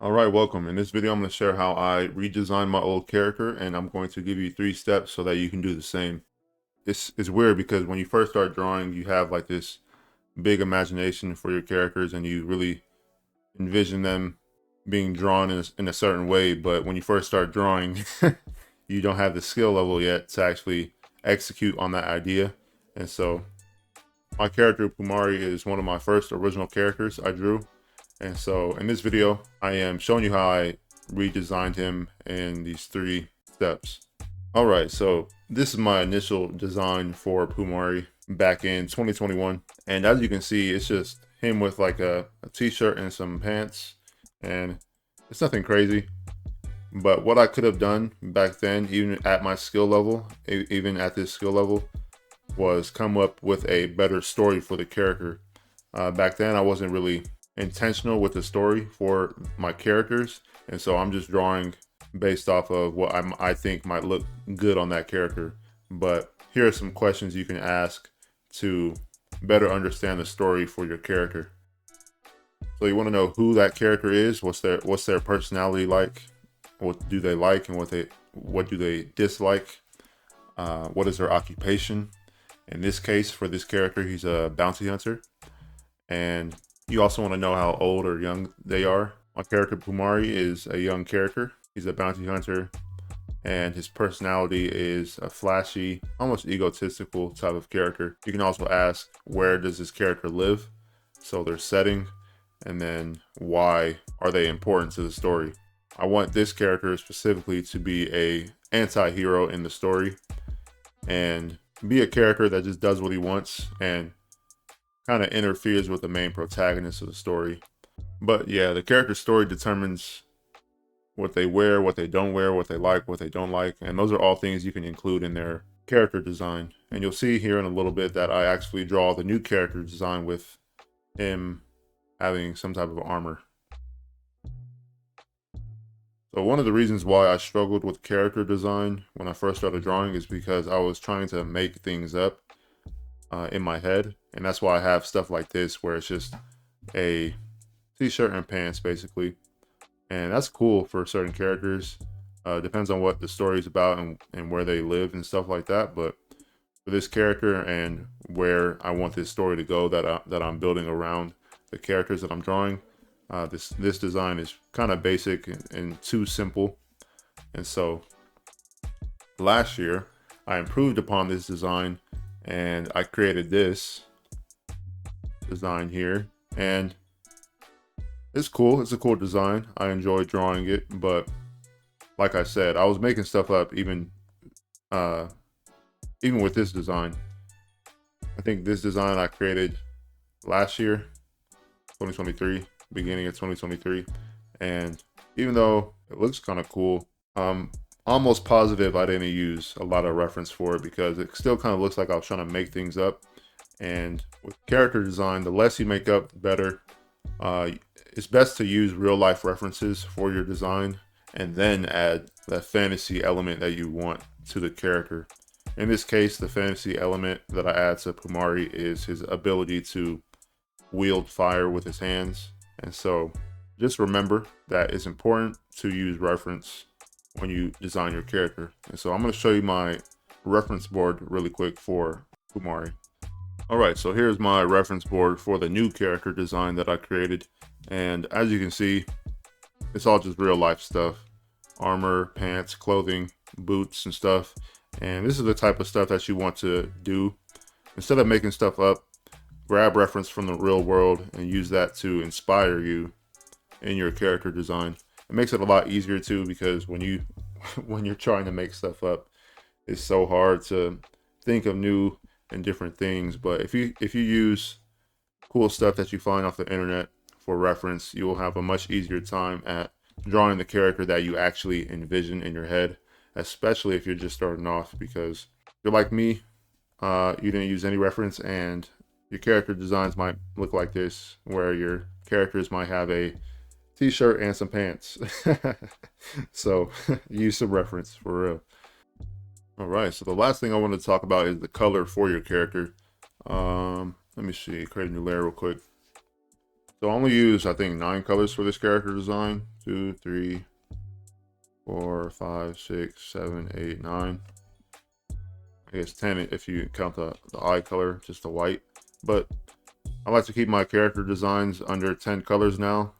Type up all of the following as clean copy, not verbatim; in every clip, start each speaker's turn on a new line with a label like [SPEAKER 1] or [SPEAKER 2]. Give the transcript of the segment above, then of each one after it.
[SPEAKER 1] Alright, welcome. In this video, I'm going to share how I redesigned my old character, and I'm going to give you 3 steps so that you can do the same. This is weird because when you first start drawing, you have like this big imagination for your characters and you really envision them being drawn in a certain way. But when you first start drawing, you don't have the skill level yet to actually execute on that idea. And so my character Pumari is one of my first original characters I drew. And so in this video, I am showing you how I redesigned him in these 3 steps. All right, so this is my initial design for Pumari back in 2021. And as you can see, it's just him with like a t-shirt and some pants. And it's nothing crazy. But what I could have done back then, even at my skill level, even at this skill level, was come up with a better story for the character. Back then, I wasn't really intentional with the story for my characters, and so I'm just drawing based off of what I think might look good on that character. But here are some questions you can ask to better understand the story for your character. So you want to know who that character is, what's their personality like, what do they like, and what do they dislike, what is their occupation. In this case, for this character, he's a bounty hunter. And you also want to know how old or young they are. My character Pumari is a young character. He's a bounty hunter, and his personality is a flashy, almost egotistical type of character. You can also ask, where does this character live? So their setting, and then why are they important to the story? I want this character specifically to be a anti-hero in the story and be a character that just does what he wants and kind of interferes with the main protagonist of the story. But yeah, the character story determines what they wear, what they don't wear, what they like, what they don't like, and those are all things you can include in their character design. And you'll see here in a little bit that I actually draw the new character design with him having some type of armor. So one of the reasons why I struggled with character design when I first started drawing is because I was trying to make things up in my head, and that's why I have stuff like this where it's just a t-shirt and pants basically, and that's cool for certain characters. Depends on what the story is about and where they live and stuff like that. But for this character and where I want this story to go that I'm building around the characters that I'm drawing, this design is kind of basic and too simple. And so last year I improved upon this design and I created this design here, and it's cool. It's a cool design. I enjoy drawing it, but like I said, I was making stuff up even with this design. I think this design I created last year, 2023, beginning of 2023, and even though it looks kind of cool, I'm almost positive I didn't use a lot of reference for it because it still kind of looks like I was trying to make things up. And with character design, the less you make up, the better. It's best to use real life references for your design and then add that fantasy element that you want to the character. In this case, the fantasy element that I add to Pumari is his ability to wield fire with his hands. And so just remember that it's important to use reference when you design your character. And so I'm going to show you my reference board really quick for Pumari. Alright, so here's my reference board for the new character design that I created. And as you can see, it's all just real life stuff. Armor, pants, clothing, boots, and stuff. And this is the type of stuff that you want to do. Instead of making stuff up, grab reference from the real world and use that to inspire you in your character design. It makes it a lot easier too, because when you're trying to make stuff up, it's so hard to think of new and different things. But if you use cool stuff that you find off the internet for reference, you will have a much easier time at drawing the character that you actually envision in your head, especially if you're just starting off. Because if you're like me, you didn't use any reference and your character designs might look like this, where your characters might have a t-shirt and some pants. So use some reference for real. Alright, so the last thing I want to talk about is the color for your character. Let me see, create a new layer real quick. So I only use, I think, 9 colors for this character design. 2, 3, 4, 5, 6, 7, 8, 9. I guess 10 if you count the eye color, just the white. But I like to keep my character designs under 10 colors now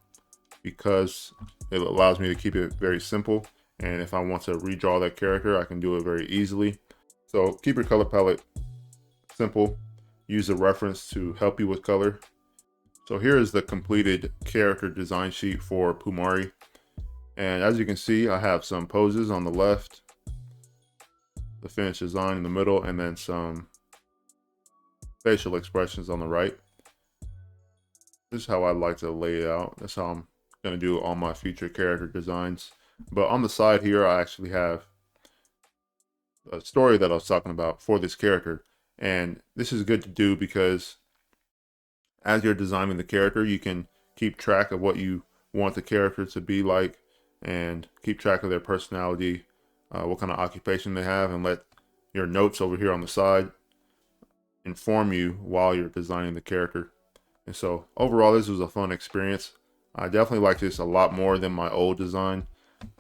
[SPEAKER 1] because it allows me to keep it very simple. And if I want to redraw that character, I can do it very easily. So keep your color palette simple. Use a reference to help you with color. So here is the completed character design sheet for Pumari. And as you can see, I have some poses on the left, the finished design in the middle, and then some facial expressions on the right. This is how I like to lay it out. That's how I'm going to do all my future character designs. But on the side here, I actually have a story that I was talking about for this character. And this is good to do because as you're designing the character, you can keep track of what you want the character to be like and keep track of their personality, what kind of occupation they have, and let your notes over here on the side inform you while you're designing the character. And so overall, this was a fun experience. I definitely like this a lot more than my old design.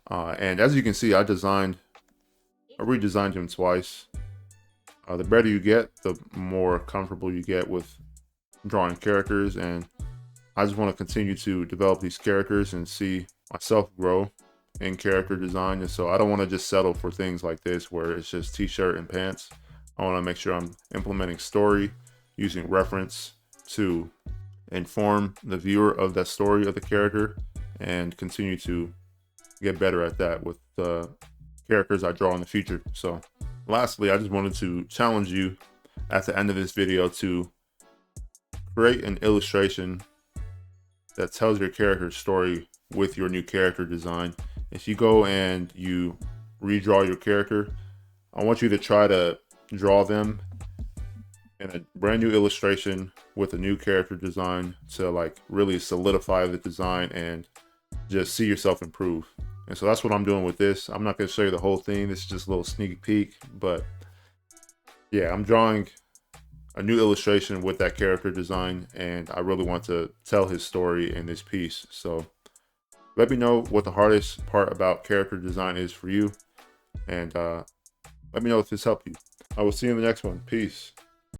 [SPEAKER 1] And as you can see, I redesigned him twice. The better you get, the more comfortable you get with drawing characters, and I just want to continue to develop these characters and see myself grow in character design. And so I don't want to just settle for things like this where it's just t-shirt and pants. I want to make sure I'm implementing story, using reference to inform the viewer of that story of the character, and continue to get better at that with the characters I draw in the future. So lastly, I just wanted to challenge you at the end of this video to create an illustration that tells your character's story with your new character design. If you go and you redraw your character, I want you to try to draw them in a brand new illustration with a new character design to like really solidify the design and just see yourself improve. And so that's what I'm doing with this. I'm not going to show you the whole thing. This is just a little sneak peek, but yeah, I'm drawing a new illustration with that character design, and I really want to tell his story in this piece. So let me know what the hardest part about character design is for you, and let me know if this helped you. I will see you in the next one. Peace.